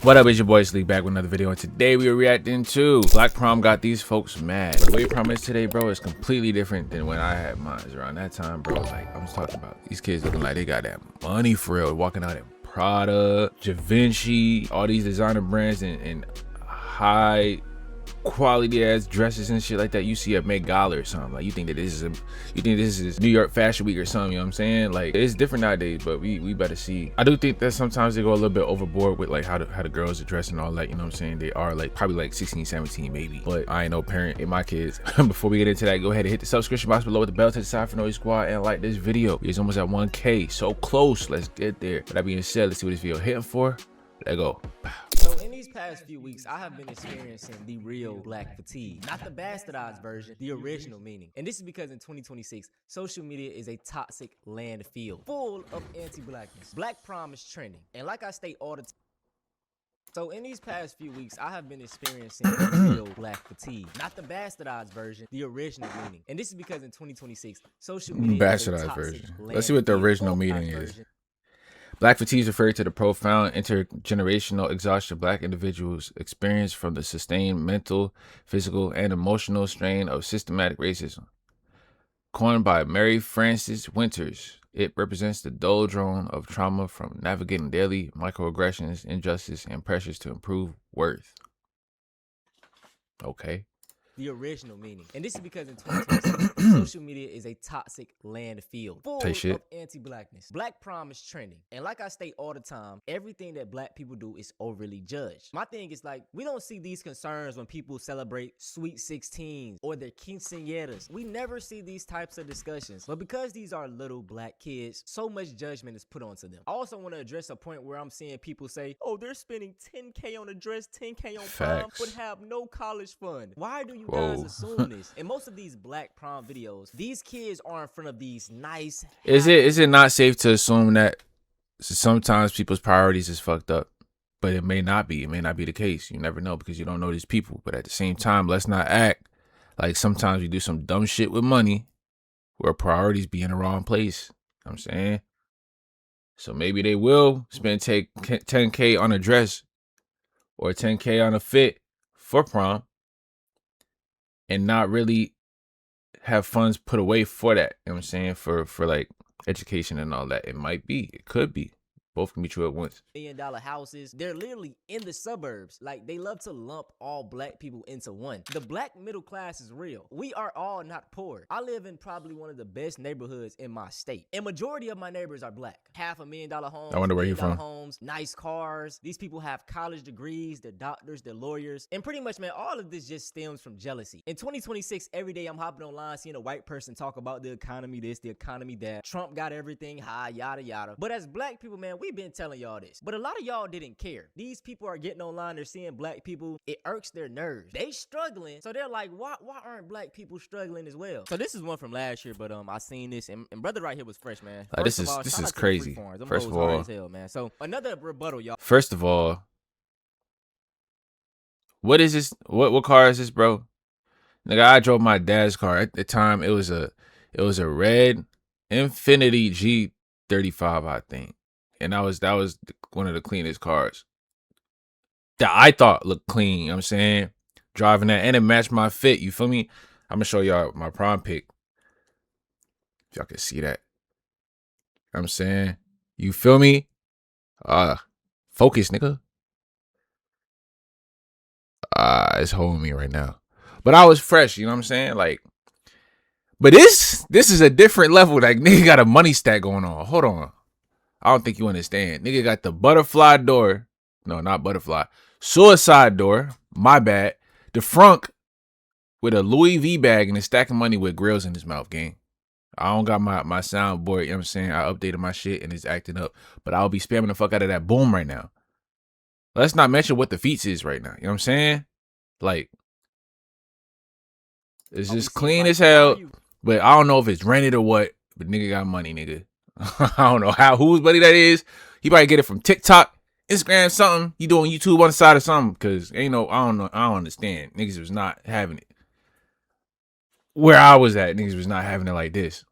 What up, it's your boy Sleep back with another video, and today we are reacting to Black Prom got these folks mad. The way Prom is today, bro, is completely different than when I had mine. Around that time, bro, like I'm talking about these kids looking like they got that money for real, walking out in Prada, Givenchy, all these designer brands and high quality ass dresses and shit like that you see at Met Gala or something. Like you think this is New York Fashion Week or something, you know what I'm saying? Like it's different nowadays, but we better see. I do think that sometimes they go a little bit overboard with like how the girls are dressed and all that, you know what I'm saying? They are like probably like 16, 17 maybe, but I ain't no parent in my kids. Before we get into that, go ahead and hit the subscription box below with the bell to the side for Noise Squad and like this video. It's almost at 1K, so close. Let's get there. With that being said, let's see what this video hitting for. Let's go. So in these past few weeks, I have been experiencing the real black fatigue. Not the bastardized version, the original meaning. And this is because in 2026, social media is a toxic landfill full of anti-blackness. Black prom is trending. And like I state all the time, so in these past few weeks, I have been experiencing real black fatigue. Not the bastardized version, the original meaning. And this is because in 2026, social media is a Bastardized toxic version. Let's see what the original meaning is. Black fatigue is referred to the profound intergenerational exhaustion Black individuals experience from the sustained mental, physical, and emotional strain of systematic racism. Coined by Mary Frances Winters, it represents the doldrum of trauma from navigating daily microaggressions, injustice, and pressures to improve worth. Okay. The original meaning. And this is because in 2026, social media is a toxic landfill full of anti-blackness. Black prom is trending. And like I state all the time, everything that black people do is overly judged. My thing is like, we don't see these concerns when people celebrate sweet 16s or their quinceañeras. We never see these types of discussions. But because these are little black kids, so much judgment is put onto them. I also want to address a point where I'm seeing people say, oh, they're spending 10K on a dress, 10K on prom, but have no college fund. Why do you guys assume this? In most of these black prom videos, these kids are in front of these nice. Is it not safe to assume that sometimes people's priorities is fucked up? But it may not be. It may not be the case. You never know because you don't know these people. But at the same time, let's not act like sometimes we do some dumb shit with money where priorities be in the wrong place. You know what I'm saying? So maybe they will spend 10K on a dress or 10K on a fit for prom and not really have funds put away for that. You know what I'm saying? For like education and all that. It might be. It could be. Both can be true at once. $1 million houses. They're literally in the suburbs. Like, they love to lump all black people into one. The black middle class is real. We are all not poor. I live in probably one of the best neighborhoods in my state. And majority of my neighbors are black. $500,000 homes. I wonder where you're from. Homes, nice cars. These people have college degrees. They're doctors. They're lawyers. And pretty much, man, all of this just stems from jealousy. In 2026, every day I'm hopping online seeing a white person talk about the economy this, the economy that. Trump got everything high, yada, yada. But as black people, man, we've been telling y'all this, but a lot of y'all didn't care. These people are getting online, they're seeing black people, it irks their nerves. They struggling, so they're like, why aren't black people struggling as well? So this is one from last year, but I seen this, and brother right here was fresh, man. This is crazy. First of all, hell, man. So another rebuttal, y'all. First of all, what is this? What car is this, bro? Nigga, I drove my dad's car at the time. It was a red Infiniti G35, I think. And that was one of the cleanest cars that I thought looked clean. You know what I'm saying? Driving that, and it matched my fit. You feel me? I'm gonna show y'all my prom pic. If y'all can see that. You know what I'm saying? You feel me? Focus, nigga. It's holding me right now. But I was fresh, you know what I'm saying? Like, but this is a different level. Like, nigga got a money stack going on. Hold on. I don't think you understand. Nigga got the butterfly door. No, not butterfly. Suicide door. My bad. The front with a Louis V bag and a stack of money with grills in his mouth, gang. I don't got my soundboard, you know what I'm saying? I updated my shit and it's acting up. But I'll be spamming the fuck out of that boom right now. Let's not mention what the feats is right now. You know what I'm saying? Like, it's just clean as hell. But I don't know if it's rented or what. But nigga got money, nigga. I don't know whose buddy that is. He probably get it from TikTok, Instagram, something. He doing YouTube on the side or something. Cause ain't no, I don't know. I don't understand. Niggas was not having it. Where I was at, niggas was not having it like this.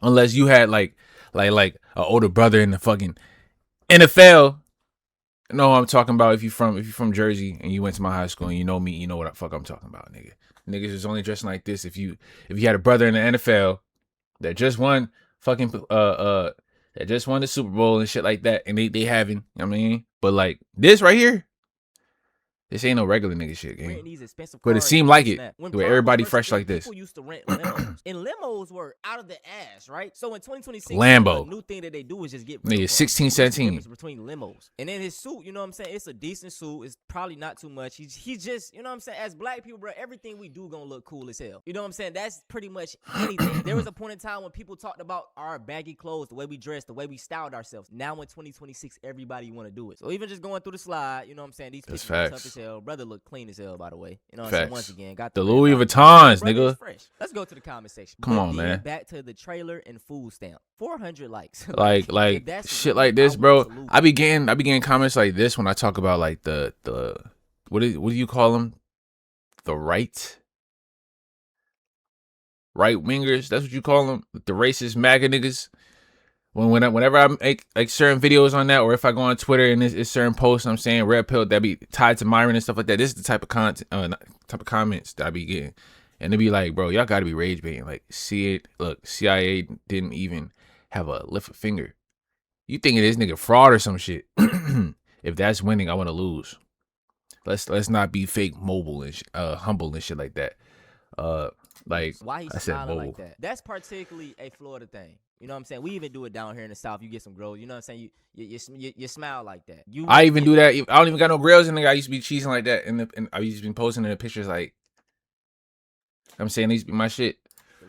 Unless you had like an older brother in the fucking NFL No, I'm talking about if you from Jersey and you went to my high school and you know me, you know what the fuck I'm talking about, nigga. Niggas is only dressing like this if you had a brother in the NFL that just won fucking that just won the Super Bowl and shit like that, and they having, you know what I mean? But like this right here, this ain't no regular nigga shit, gang. But it seemed like it. Where everybody fresh like this. People used to rent limos. And limos were out of the ass, right? So in 2026, Lambo. a new thing that they do is just get nigga 16, 17. Between limos. And then his suit, you know what I'm saying? It's a decent suit. It's probably not too much. He's just, you know what I'm saying? As black people, bro, everything we do gonna look cool as hell. You know what I'm saying? That's pretty much anything. There was a point in time when people talked about our baggy clothes, the way we dressed, the way we styled ourselves. Now in 2026, everybody want to do it. So even just going through the slide, you know what I'm saying? These pictures are tough as hell. Brother look clean as hell, by the way. You know what I'm saying? Once again, got the Louis Vuittons, nigga. Fresh. Let's go to the comment section. Come on, man. Back to the trailer and food stamp. 400 likes. like shit like this, bro. I be getting comments like this when I talk about like the what do you call them? The right wingers. That's what you call them. The racist MAGA niggas. Whenever I make like certain videos on that, or if I go on Twitter and it's certain posts, I'm saying red pill that be tied to Myron and stuff like that. This is the type of comments that I be getting, and they be like, bro, y'all gotta be rage baiting. Like, look, CIA didn't even have a lift a finger. You thinking this nigga fraud or some shit? If that's winning, I want to lose. Let's not be fake mobile and humble and shit like that. Like why I said, mobile. Like that? That's particularly a Florida thing. You know what I'm saying? We even do it down here in the South. You get some grills. You know what I'm saying? You smile like that. I even do that. I don't even got no grills in there. I used to be cheesing like that, and I used to be posting in the pictures like, I'm saying these be my shit.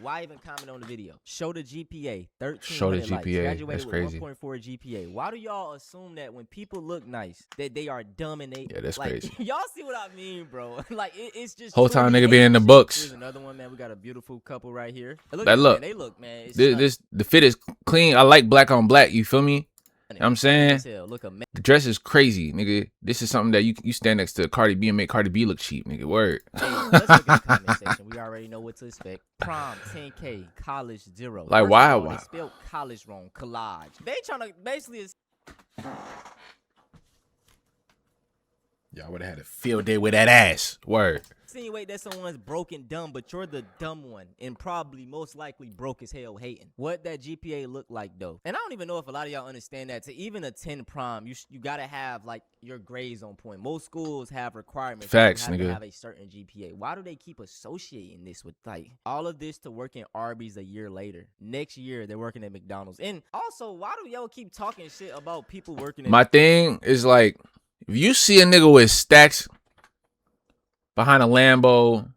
Why even comment on the video? Show the GPA. 13. Show the GPA. Likes. Graduated That's crazy. With 1.4 GPA. Why do y'all assume that when people look nice that they are dumb and they? Yeah, that's like, crazy. Y'all see what I mean, bro? Like it's just whole time nigga being in the books. Here's another one, man. We got a beautiful couple right here. Look, they look, man. The fit is clean. I like black on black. You feel me? You know what I'm saying? The dress is crazy, nigga. This is something that you stand next to Cardi B and make Cardi B look cheap, nigga. Word. Hey, let's look at the comment section. We already know what to expect. Prom 10K, college 0. Like why? They spelled college wrong. Collage. They trying to basically. Y'all would have had a field day with that ass. Word. Insinuate that someone's broken dumb, but you're the dumb one and probably most likely broke as hell hating. What that GPA look like though? And I don't even know if a lot of y'all understand that to even attend prom, you gotta have like your grades on point. Most schools have requirements. Facts, you have nigga. to have a certain GPA. Why do they keep associating this with like all of this to work in Arby's a year later? Next year they're working at McDonald's. And also, why do y'all keep talking shit about people working at My thing is like, if you see a nigga with stacks behind a Lambo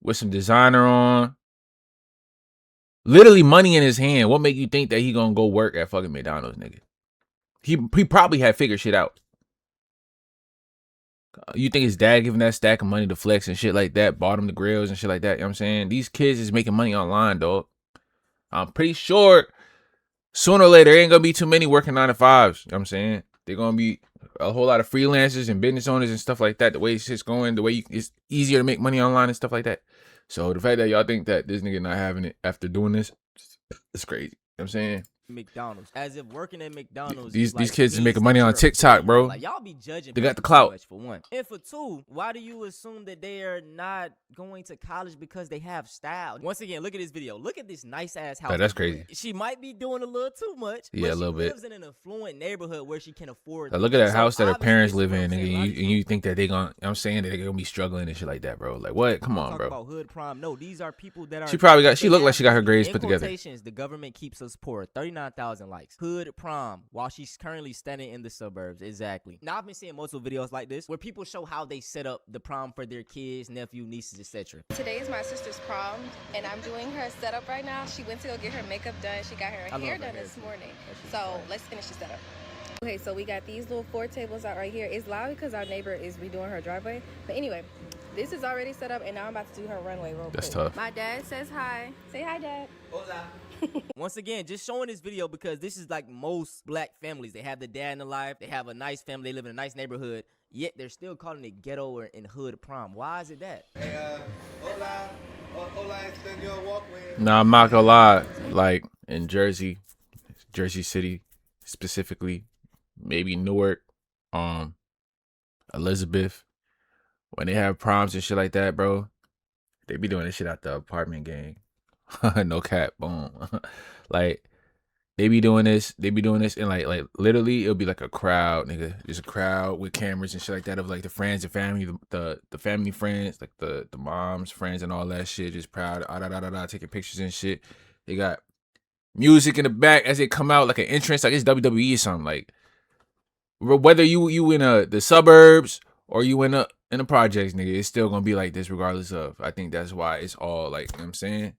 with some designer on, literally money in his hand, what make you think that he gonna go work at fucking McDonald's, nigga? He probably had figured shit out. You think his dad giving that stack of money to flex and shit like that, bought him the grills and shit like that? You know what I'm saying? These kids is making money online, dog. I'm pretty sure sooner or later, there ain't gonna be too many working 9 to 5s. You know what I'm saying? They're gonna be a whole lot of freelancers and business owners and stuff like that. The way shit's going, the way it's easier to make money online and stuff like that. So the fact that y'all think that this nigga not having it after doing this, it's crazy. You know what I'm saying? McDonald's, as if working at McDonald's. These kids is making money on TikTok, bro. Like y'all be judging. They got the clout. For one, and for two, why do you assume that they are not going to college because they have style? Once again, look at this video. Look at this nice ass house. That's crazy. She might be doing a little too much. Yeah, a little bit. She lives in an affluent neighborhood where she can afford. Look at that house that her parents live in, nigga. And you think that they gonna? I'm saying that they're gonna be struggling and shit like that, bro. Like what? Come on, bro. About hood prom. No, these are people that are. She probably got. She looked like she got her grades put together. The government keeps us poor. 39,000 likes. Hood prom while she's currently standing in the suburbs. Exactly. Now I've been seeing multiple videos like this where people show how they set up the prom for their kids, nephew, nieces, etc. Today is my sister's prom and I'm doing her setup right now. She went to go get her makeup done. She got her hair done this morning. So let's finish the setup. Okay, so we got these little 4 tables out right here. It's loud because our neighbor is redoing her driveway. But anyway, this is already set up and now I'm about to do her runway real quick. That's tough. My dad says hi. Say hi, Dad. Hola. Once again, just showing this video because this is like most black families. They have the dad in the life. They have a nice family. They live in a nice neighborhood. Yet they're still calling it ghetto or in hood prom. Why is it that? Hey, hola. Hola, extend your walkway. Nah, I'm not gonna lie. Like in Jersey City specifically, maybe Newark, Elizabeth, when they have proms and shit like that, bro, they be doing this shit at the apartment gang. No cap, boom. Like they be doing this, and like literally it'll be like a crowd, nigga. There's a crowd with cameras and shit like that of like the friends and family, the family friends, like the moms, friends and all that shit, just proud, taking pictures and shit. They got music in the back as they come out, like an entrance, like it's WWE or something. Like whether you in the suburbs or you in the projects, nigga, it's still gonna be like this regardless of. I think that's why it's all like, you know what I'm saying?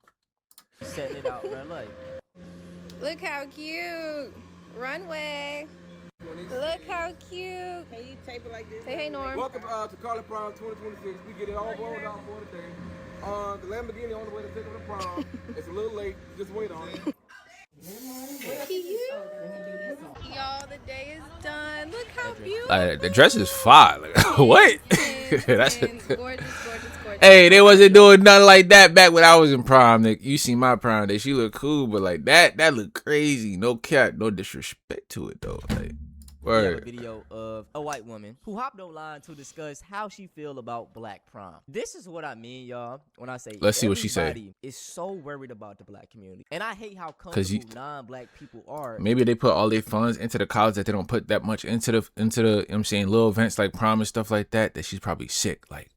Setting it out, man. Like, look how cute. Runway. Look how cute. Can you tape it like this? Say hey, Norm. Welcome to Carly Prom 2026. We get it all rolled out for today. The Lamborghini on the way to take over the prom. It's a little late. Just wait on it. Y'all, the day is done. Look how beautiful. Like the dress is fire. Like, what? That's gorgeous. Hey, they wasn't doing nothing like that back when I was in prom. Nick, you see my prom day. She look cool, but like that look crazy. No cap, no disrespect to it though. Like, we have a word. video of a white woman who hopped online to discuss how she feel about black prom. This is what I mean, y'all, when I say Let's see what she say. everybody is so worried about the black community. And I hate how comfortable non-black people are. Maybe they put all their funds into the college that they don't put that much into the you know what I'm saying, little events like prom and stuff like that she's probably sick. Like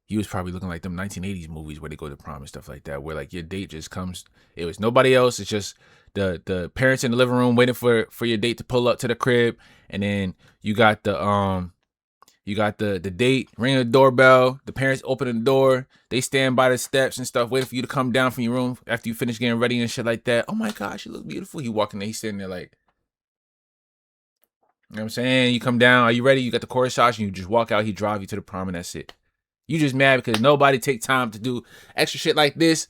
you was probably looking like them 1980s movies where they go to prom and stuff like that, where like your date just comes. It was nobody else. It's just the parents in the living room waiting for your date to pull up to the crib, and then you got the date ringing the doorbell. The parents opening the door. They stand by the steps and stuff, waiting for you to come down from your room after you finish getting ready and shit like that. Oh my gosh, she looks beautiful. He walking there, he's sitting there like, you know what I'm saying? You come down, are you ready? You got the chorus shots, and you just walk out. He drive you to the prom, and that's it. You just mad because nobody take time to do extra shit like this,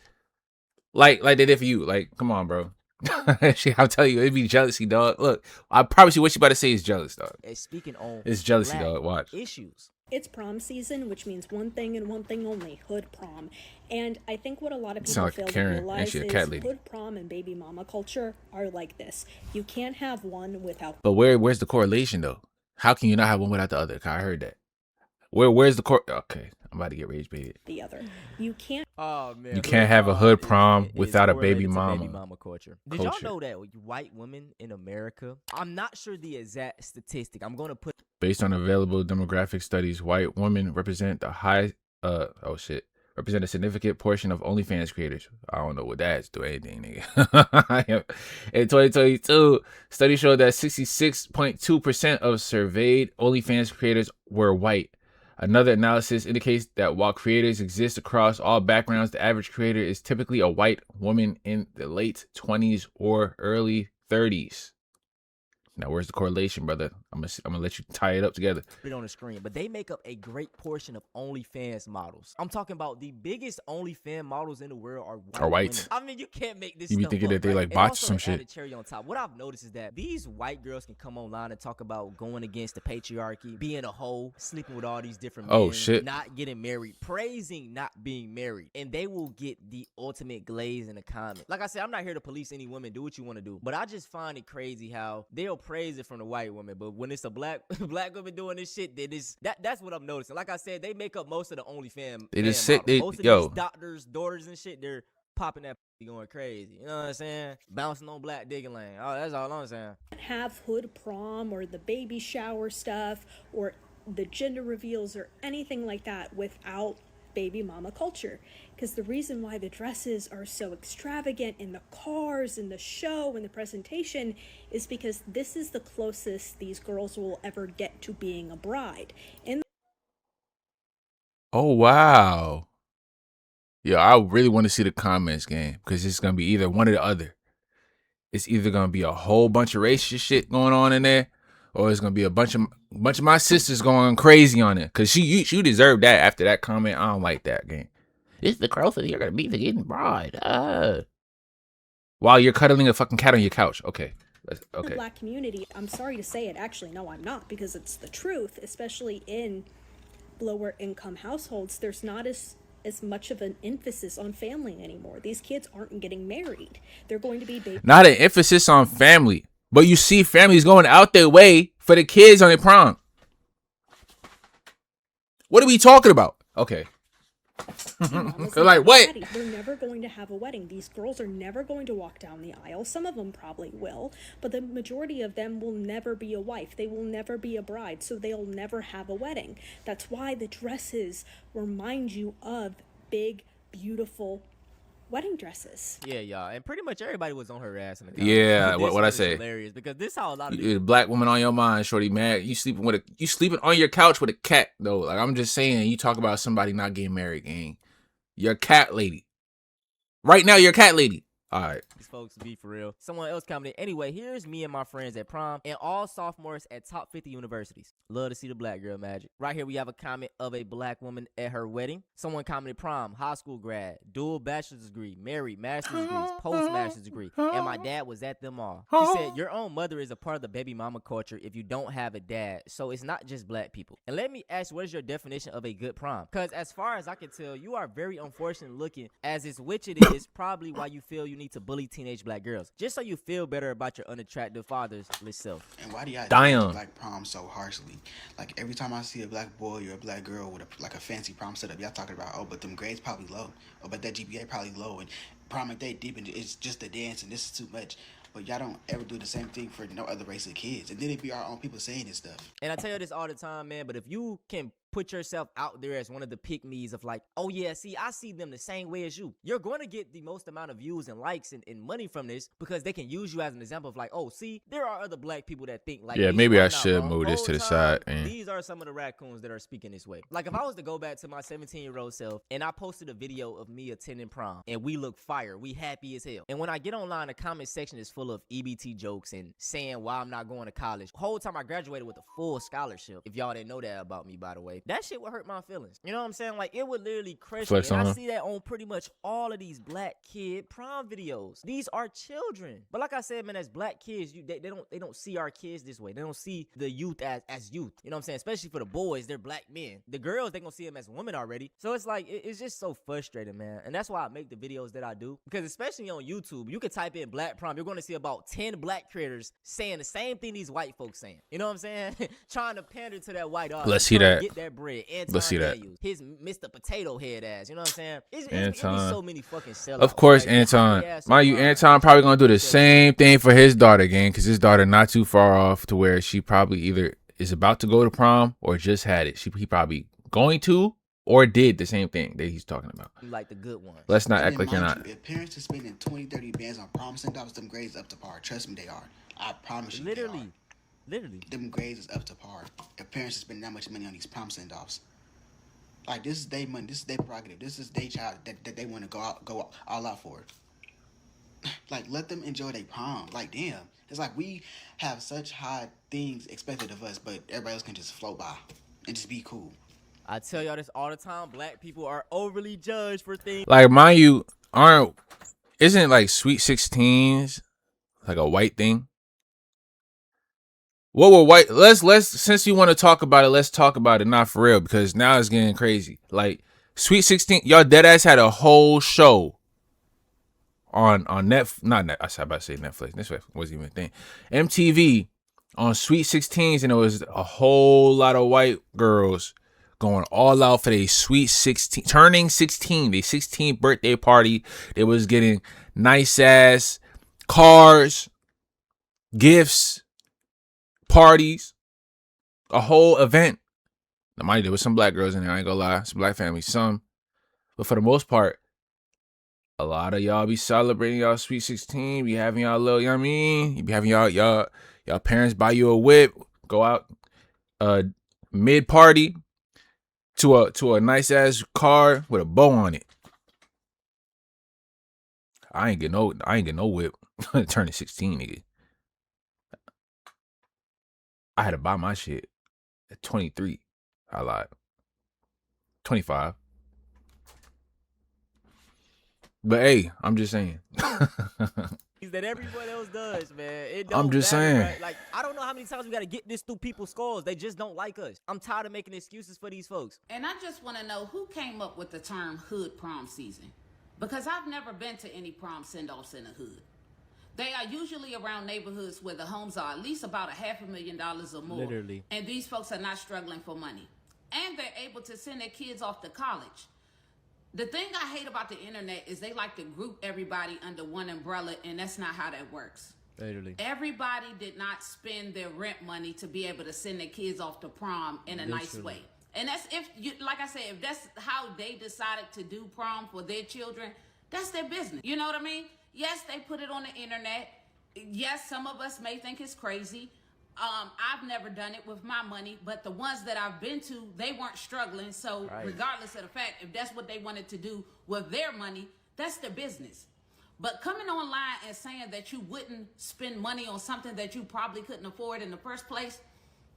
like they did for you. Like, come on, bro. I'm telling you, it'd be jealousy, dog. Look, I promise you, what you about to say is jealous, dog. Speaking on it's jealousy, dog. Watch issues. It's prom season, which means one thing and one thing only: hood prom. And I think what a lot of people like fail Karen. to realize Actually, a is cat lady. hood prom and baby mama culture are like this. You can't have one without. But where's the correlation though? How can you not have one without the other? I heard that. Where's the Okay, I'm about to get rage baited. The other. You can't. Oh man, You can't have a hood prom without a correlated baby to mama. Baby mama culture. Did y'all know that white women in America? I'm not sure the exact statistic. I'm gonna put. Based on available demographic studies, white women represent represent a significant portion of OnlyFans creators. I don't know what that's do anything, nigga. In 2022, studies showed that 66.2% of surveyed OnlyFans creators were white. Another analysis indicates that while creators exist across all backgrounds, the average creator is typically a white woman in the late 20s or early 30s. Now, where's the correlation, brother? I'm gonna let you tie it up together. Put it on the screen, but they make up a great portion of OnlyFans models. I'm talking about the biggest OnlyFans models in the world are white. Women. I mean, you can't make this. You be stuff thinking up, that they right? like bots or some shit. Cherry on top. What I've noticed is that these white girls can come online and talk about going against the patriarchy, being a hoe, sleeping with all these different men, not getting married, praising not being married, and they will get the ultimate glaze in the comment. Like I said, I'm not here to police any women. Do what you want to do, but I just find it crazy how they'll praise it from the white women, but when it's a black woman doing this shit, then that's what I'm noticing. Like I said, they make up most of the OnlyFans. They just sit. Most of these doctors, daughters, and shit, they're popping that going crazy. You know what I'm saying? Bouncing on black digging lane. Oh, that's all I'm saying. Have hood prom or the baby shower stuff or the gender reveals or anything like that without baby mama culture, because the reason why the dresses are so extravagant in the cars and the show and the presentation is because this is the closest these girls will ever get to being a bride. Oh wow. Yeah, I really want to see the comments game, because it's gonna be either one or the other. It's either gonna be a whole bunch of racist shit going on in there, or it's gonna be a bunch of my sisters going crazy on it. Cause you deserve that after that comment. I don't like that game. It's the closest you're gonna be to getting bride. While you're cuddling a fucking cat on your couch. Okay. The black community, I'm sorry to say it, actually, no, I'm not, because it's the truth, especially in lower income households. There's not as much of an emphasis on family anymore. These kids aren't getting married. They're going to be not an emphasis on family. But you see families going out their way for the kids on their prom. What are we talking about? Okay. Like what? They're never going to have a wedding. These girls are never going to walk down the aisle. Some of them probably will, but the majority of them will never be a wife. They will never be a bride, so they'll never have a wedding. That's why the dresses remind you of big, beautiful wedding dresses. Yeah, y'all, and pretty much everybody was on her ass in the comments. Yeah, what I say? Hilarious, because this how a lot of black woman on your mind, shorty, man. You sleeping on your couch with a cat though. Like I'm just saying, you talk about somebody not getting married, gang. You're a cat lady. Right now, you're a cat lady. All right. These folks be for real. Someone else commented, anyway, here's me and my friends at prom and all sophomores at top 50 universities. Love to see the black girl magic. Right here, we have a comment of a black woman at her wedding. Someone commented prom, high school grad, dual bachelor's degree, married, master's degrees, post-master's degree, and my dad was at them all. She said, your own mother is a part of the baby mama culture if you don't have a dad, so it's not just black people. And let me ask, what is your definition of a good prom? Because as far as I can tell, you are very unfortunate looking, as is which it is probably why you feel you need to bully teenage black girls, just so you feel better about your unattractive father's self. And why do y'all judge black prom so harshly? Like every time I see a black boy or a black girl with a fancy prom setup, y'all talking about, oh, but them grades probably low, or but that GPA probably low, and prom ain't that deep, and it's just a dance, and this is too much. But y'all don't ever do the same thing for no other race of kids, and then it be our own people saying this stuff. And I tell you this all the time, man, but if you can put yourself out there as one of the pick-me's of like, oh yeah, see, I see them the same way as you, you're going to get the most amount of views and likes and money from this, because they can use you as an example of like, oh, see, there are other black people that think like, yeah, maybe I should move this to the side. And these are some of the raccoons that are speaking this way. Like if I was to go back to my 17-year-old self and I posted a video of me attending prom and we look fire, we happy as hell, and when I get online, the comment section is full of EBT jokes and saying why I'm not going to college. The whole time I graduated with a full scholarship. If y'all didn't know that about me, by the way, that shit would hurt my feelings. You know what I'm saying? Like it would literally crush me. And I see that on pretty much all of these black kid prom videos. These are children. But like I said, man, as black kids, they don't see our kids this way. They don't see the youth as youth. You know what I'm saying? Especially for the boys, they're black men. The girls, they gonna see them as women already. So it's like it's just so frustrating, man. And that's why I make the videos that I do. Because especially on YouTube, you can type in black prom, you're gonna see about 10 black creators saying the same thing these white folks saying. You know what I'm saying? Trying to pander to that white audience. Let's see that. Get that bread. Let's see that. His Mr. Potato Head ass. You know what I'm saying? It's so many fucking sellouts. Of course, like, Anton. Mind you, Anton probably gonna do the same thing for his daughter again, because his daughter not too far off to where she probably either is about to go to prom or just had it. He probably going to or did the same thing that he's talking about. Like the good one. Let's not act like you're not. If parents are spending 20-30 bands on prom send-offs, them grades up to par. Trust me, they are. I promise you, literally. Them grades is up to par. If parents are spending that much money on these prom send-offs, like this is their money, this is their prerogative, this is their child that they want to go all out for. Like let them enjoy their prom. Like damn, it's like we have such high things expected of us, but everybody else can just float by and just be cool. I tell y'all this all the time. Black people are overly judged for things. Like, mind you, isn't like Sweet 16s like a white thing? What were white? Let's since you want to talk about it, let's talk about it. Not for real, because now it's getting crazy. Like Sweet 16, y'all deadass had a whole show on Netflix. I was about to say Netflix. Netflix wasn't even a thing. MTV on Sweet 16s, and it was a whole lot of white girls going all out for their sweet 16, turning 16, their 16th birthday party. They was getting nice ass cars, gifts, parties, a whole event. Now, mind you, there was some black girls in there, I ain't gonna lie, some black families, some. But for the most part, a lot of y'all be celebrating y'all sweet 16, be having y'all little, you know what I mean? You be having y'all parents buy you a whip, go out mid-party, to a nice ass car with a bow on it. I ain't get no whip turning 16, nigga. I had to buy my shit at 23. I lied. 25. But hey, I'm just saying. That everyone else does, man. It I'm just saying. Right? Like, I don't know how many times we got to get this through people's skulls. They just don't like us. I'm tired of making excuses for these folks. And I just want to know who came up with the term hood prom season. Because I've never been to any prom send-offs in the hood. They are usually around neighborhoods where the homes are at least about $500,000 or more. Literally. And these folks are not struggling for money. and they're able to send their kids off to college. The thing I hate about the internet is they like to group everybody under one umbrella, and that's not how that works. Literally. Everybody did not spend their rent money to be able to send their kids off to prom in a nice way. And that's, if you, like I said, if that's how they decided to do prom for their children, that's their business. You know what I mean? Yes, they put it on the internet. Yes, some of us may think it's crazy. I've never done it with my money, but the ones that I've been to, they weren't struggling. So regardless of the fact, if that's what they wanted to do with their money, that's their business. But coming online and saying that you wouldn't spend money on something that you probably couldn't afford in the first place,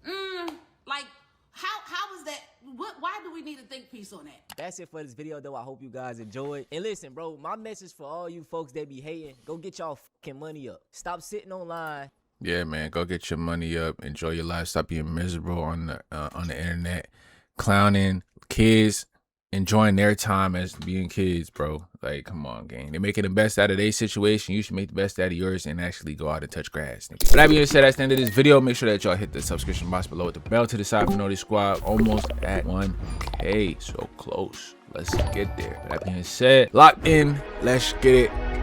like, how is that? Why do we need a think piece on that? That's it for this video, though. I hope you guys enjoyed. And listen, bro, my message for all you folks that be hating, go get y'all fucking money up. Stop sitting online. Yeah, man, go get your money up. Enjoy your life. Stop being miserable on the internet, clowning kids, enjoying their time as being kids, bro. Like, come on, gang. They're making the best out of their situation. You should make the best out of yours and actually go out and touch grass. With that being said, that's the end of this video. Make sure that y'all hit the subscription box below with the bell to the side for Naughty Squad. Almost at 1K. So close. Let's get there. With that being said, locked in. Let's get it.